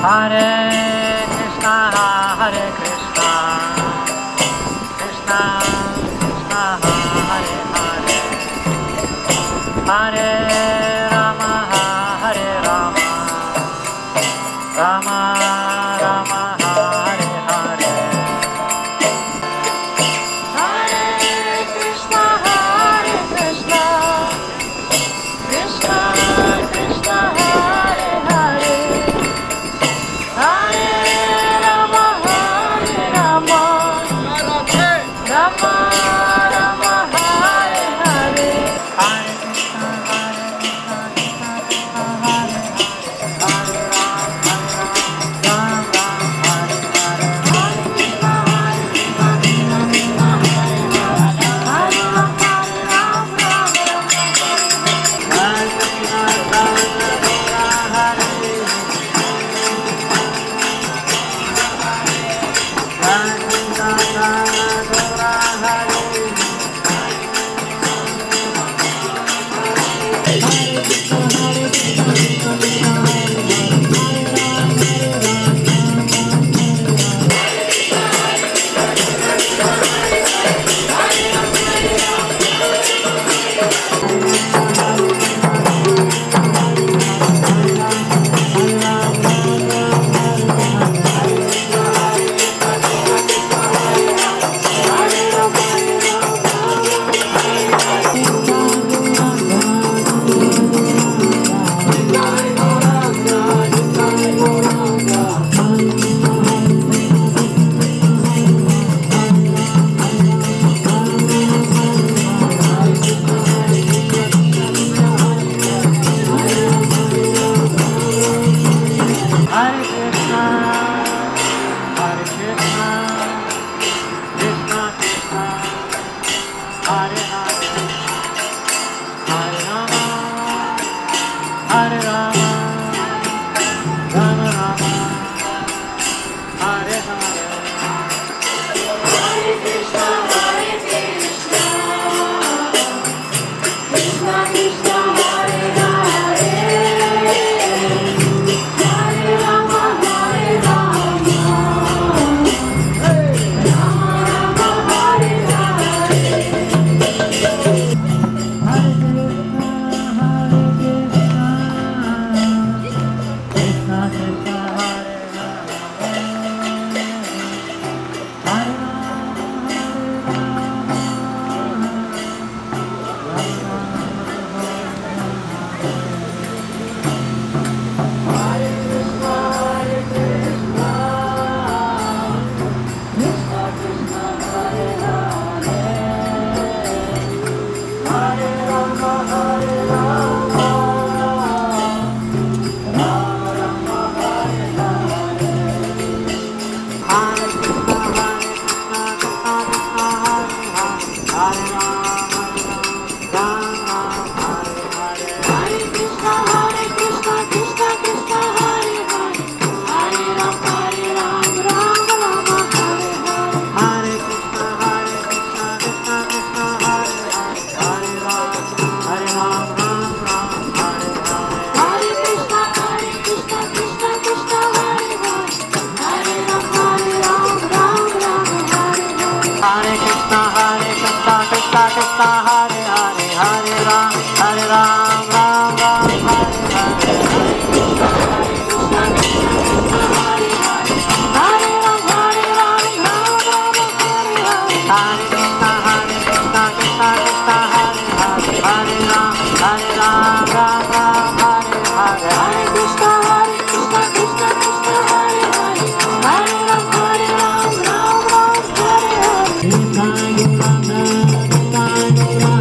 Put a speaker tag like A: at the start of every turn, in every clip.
A: Hare Krishna, Hare Krishna, Krishna Krishna, Hare Hare, Hare Rama, Hare Rama, Rama Rama, Hare Hare. Hare Krishna, Hare Krishna, Krishna Krishna, Hare Hare, Hare Rama, Hare Rama, Rama Rama, Hare Hare. Hare Krishna, Hare Krishna, Krishna Krishna, Hare Hare, Hare Rama, Ram Ram, Hare Hare. Hare Krishna, Hare Krishna, Krishna Krishna, Hare Hare, Hare Rama, Ram Ram, Hare Krishna, Hare Krishna, Hare
B: Hare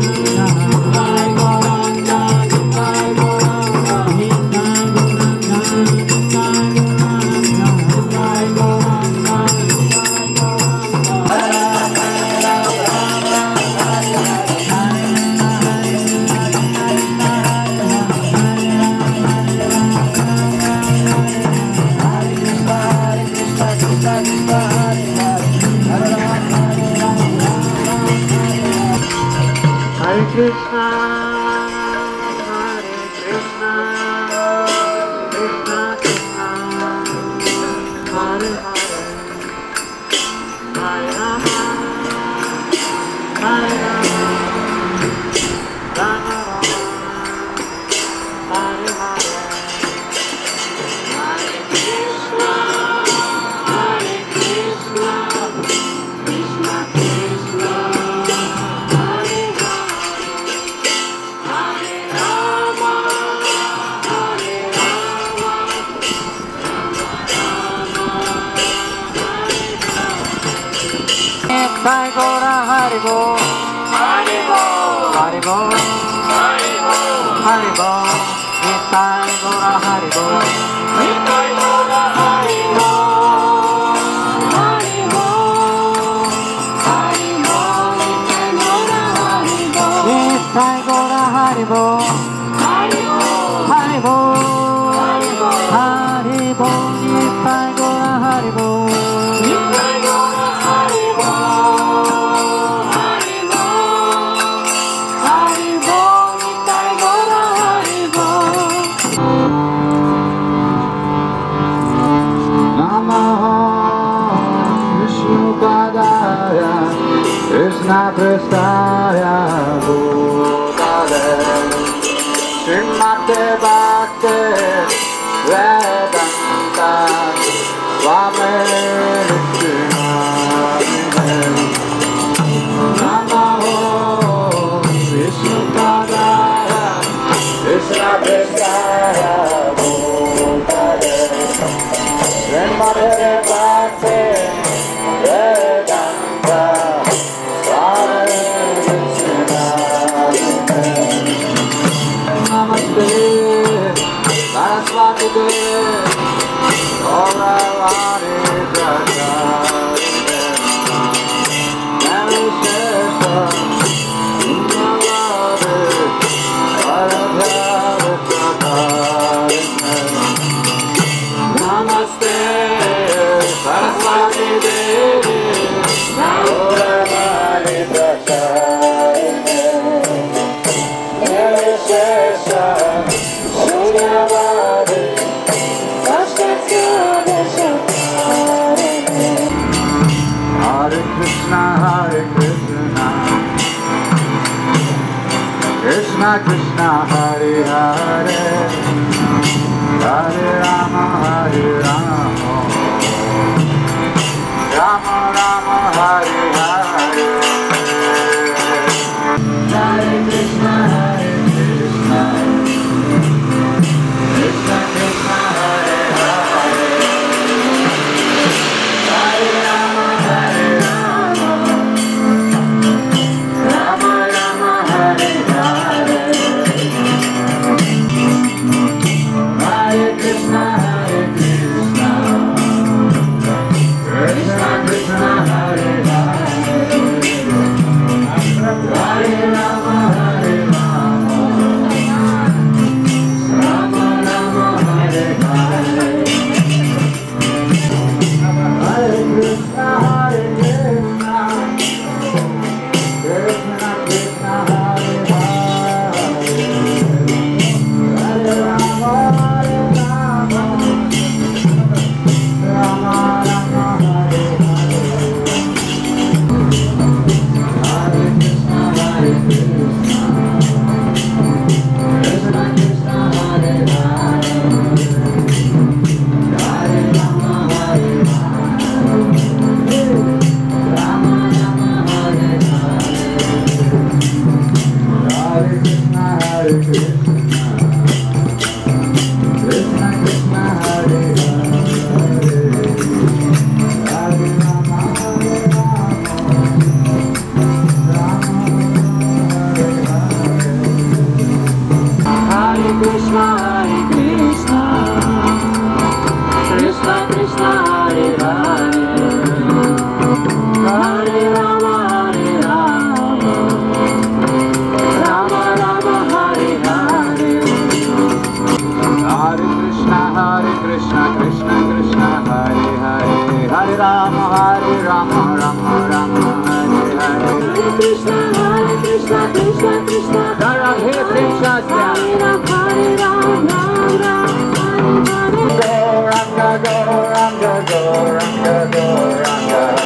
A: Krishna Prasthaya Bhutale Srimate Bhakti Vedanta Swami Namo Vishnupadaya Krishna Prasthaya Bhutale Srimate Bhakti Vedanta Saraswati Devi, Gauravani Prasarine, Narishesha, Innavade, Varadhyara Prakarine. Namaste, Saraswati Devi, Gauravani Prasarine, Narishesha, Hare Krishna, Krishna Krishna, Hare Hare, Hare Rama, Hare Rama, Rama Rama, Hare Hare. Hare Krishna, Krishna Krishna, Hare Hare, Hare Rama, Hare Rama, Rama Rama, Hare Hare. Hare Krishna, Krishna Krishna, Hare Hare, Hare Rama, Hare Rama, Rama Rama, Hare Hare. Hare Krishna, Krishna Krishna, Hare Hare, Hare Rama, Hare Rama, Rama Rama, Hare Hare. Hare Krishna, Krishna Krishna, Hare Hare, Hare Rama, Hare Rama, Rama Hare Hare. Hare Krishna, Krishna Krishna, Hare Hare, Hare Rama, Hare Rama, Hare Krishna, Krishna Krishna, Hare Hare, Hare Rama, Hare Rama, Rama Rama, Hare Hare. Hare Krishna, Krishna Krishna, Hare Hare, Hare Rama, Hare Rama, Rama Rama, Hare Hare. Hare Krishna, Krishna Krishna, Hare Krishna, Hare Ram, Hare Ram, Ram Ram, Hare Hare. Gauranga, Gauranga, Gauranga, Hare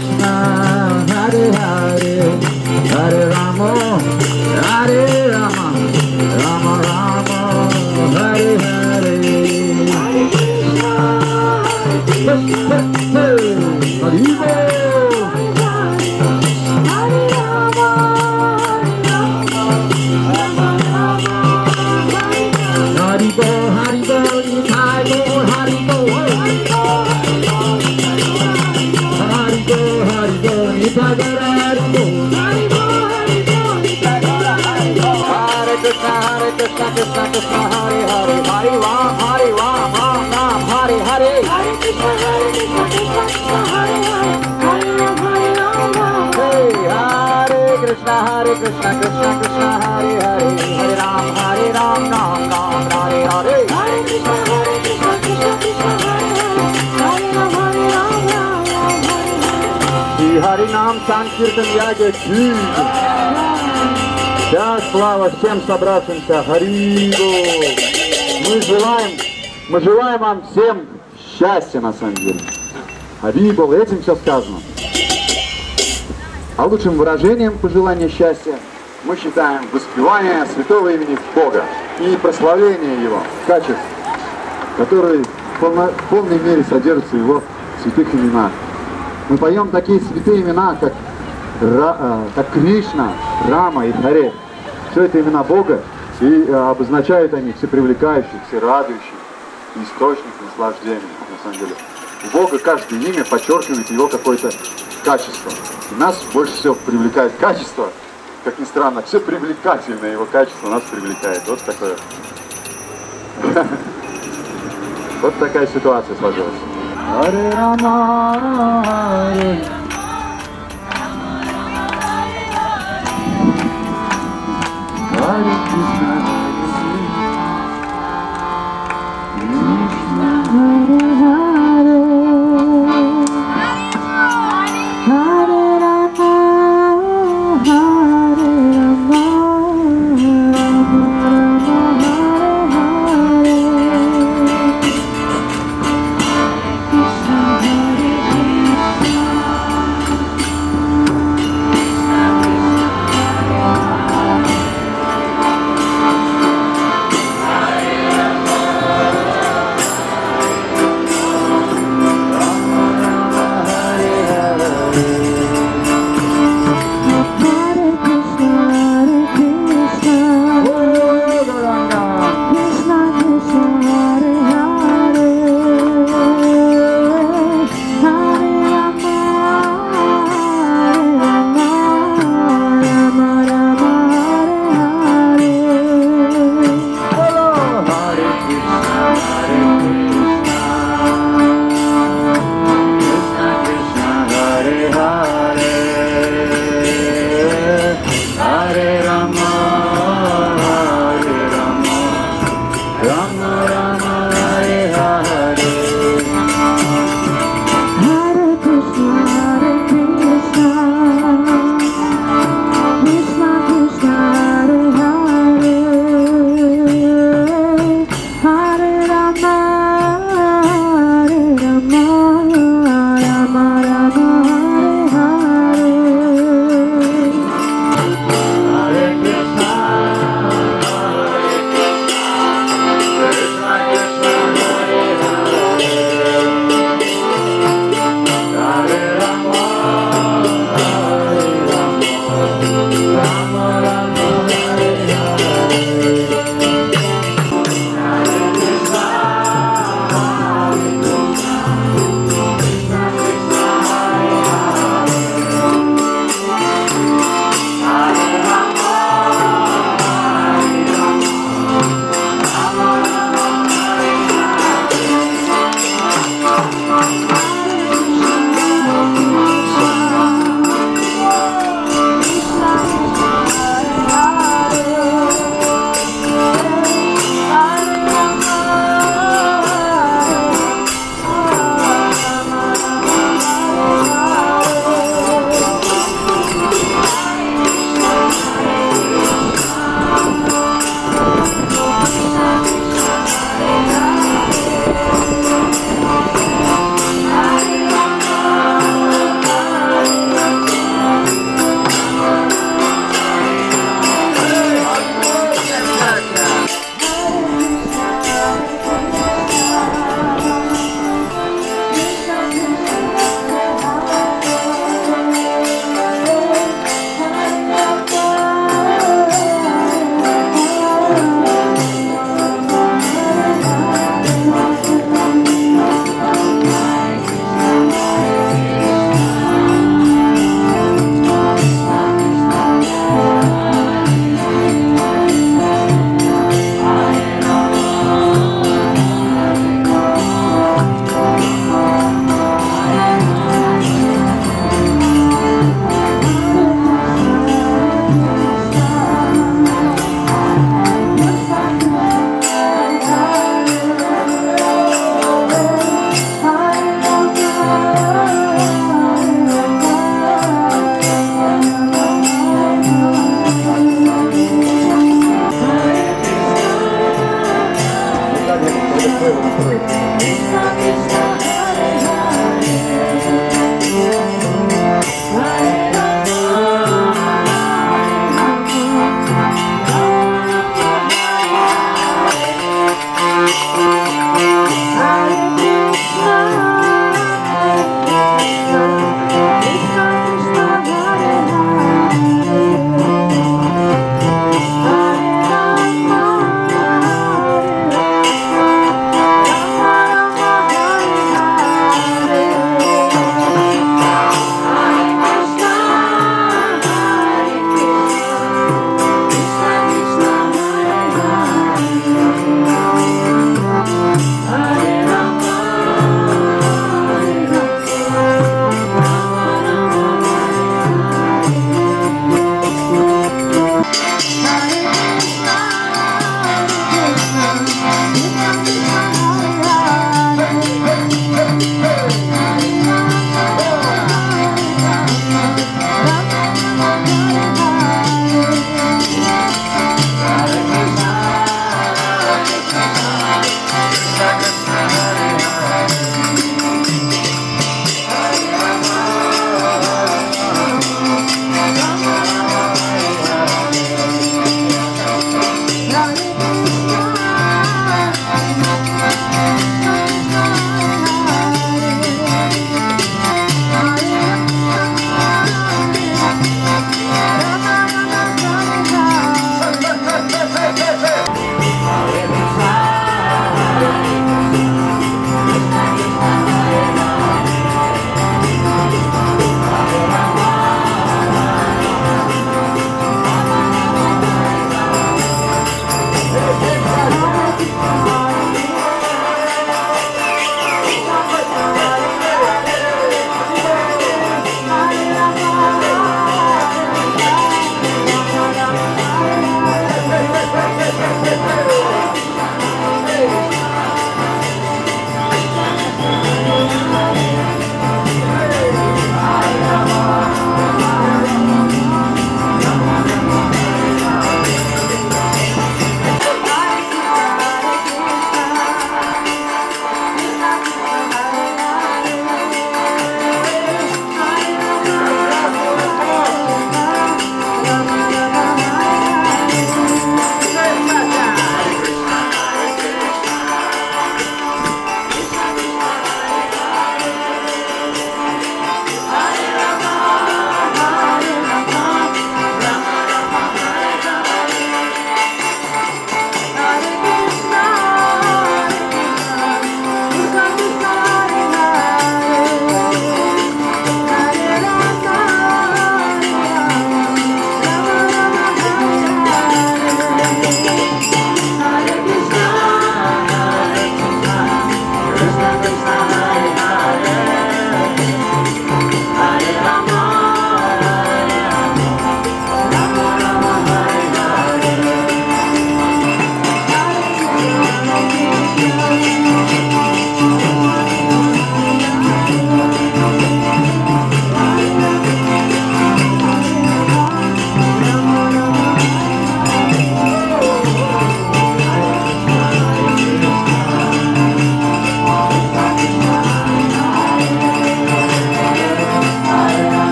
A: Krishna, Hare Hare, Hare Rama, Hare Rama, Rama Rama, Hare Hare. Hare Krishna, Hare Krishna, Krishna Krishna, Hare Hare, Hare Ram, Ram Ram, Hare Hare. Hare Krishna, Krishna Krishna, Hare Hare, Hare Ram, Ram. Hey, Hare Krishna, Krishna Krishna, Hare Hare, Hare Ram, Ram Ram, Hare Hare. Hare Krishna, Krishna Krishna, Hare Hare, Hare Ram, Ram Ram, Hare Hare. И Хари Нам Санкиртан Яге Ки. Вся слава всем собравшимся, Харибу! Мы желаем вам всем счастья, на самом деле. Харибу, этим все сказано. А лучшим выражением пожелания счастья мы считаем воспевание святого имени Бога и прославление Его качеств, которые в полной мере содержатся в Его святых именах. Мы поем такие святые имена, как Кришна, Рама и Харе. Все это имена Бога, и обозначают они всепривлекающий, всерадующий, источник наслаждения. На самом деле, у Бога каждое имя подчеркивает его какое-то качество. И нас больше всего привлекает качество, как ни странно, все привлекательное его качество нас привлекает. Вот такое. Вот такая ситуация сложилась. Харе Рама, Харе. Hare Krishna, Krishna Hare Hare, Hare Rama, Hare Rama, Rama Rama, Hare Hare. Krishna Hare Krishna,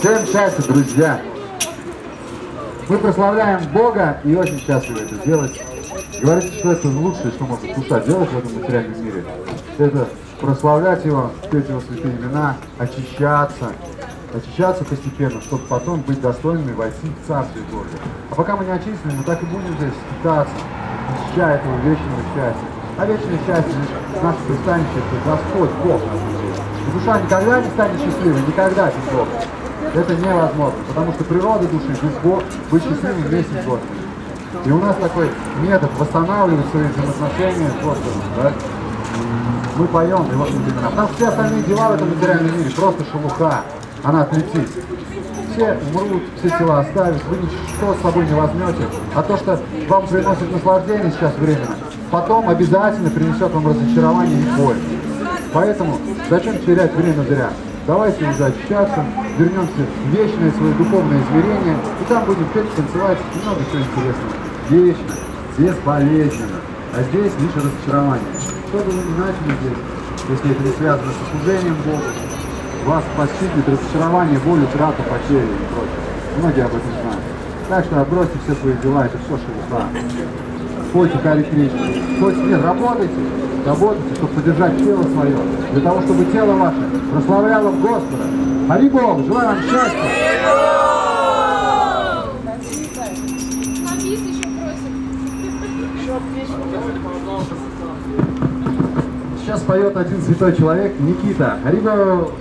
B: Всем счастья, друзья! Мы прославляем Бога и очень счастливы это делать. Говорите, что это лучшее, что может душа делать в этом материальном мире. Это прославлять Его, петь Его святые имена, очищаться постепенно, чтобы потом быть достойными войти в Царствие Божие. А пока мы не очистили, мы так и будем здесь питаться, ища этого вечного счастья. А вечное счастье, наше пристанище, это Господь, Бог. И душа никогда не станет счастливой, никогда без Бога. Это невозможно, потому что природа души без Бога быть счастливым вместе с Господом. И у нас такой метод восстанавливать свои взаимоотношения с Господом, да? Мы поем, и вот именно. Потому что все остальные дела в этом материальном мире просто шелуха, она отлетит. Все умрут, все тела оставят, вы ничего с собой не возьмете. А то, что вам приносит наслаждение сейчас временно, потом обязательно принесет вам разочарование и боль. Поэтому зачем терять время зря? Давайте уже очищаться, вернемся в вечное свое духовное измерение, и там будем петь, танцевать, и много чего интересного. Вечно, бесполезно. А здесь лишь разочарование. Что бы вы ни начали здесь, если это не связано со служением Богу, вас постигнет разочарование, боль, утрата, потери и прочее. Многие об этом знают. Так что отбросьте все свои дела, это все шелуха. Пойте Харе Кришна. Нет, работайте, чтобы поддержать тело свое, для того, чтобы тело ваше прославляло Господа. Хари Бог, желаю вам счастья! Сейчас поет один святой человек, Никита. Хари Бог!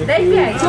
A: Дай 5.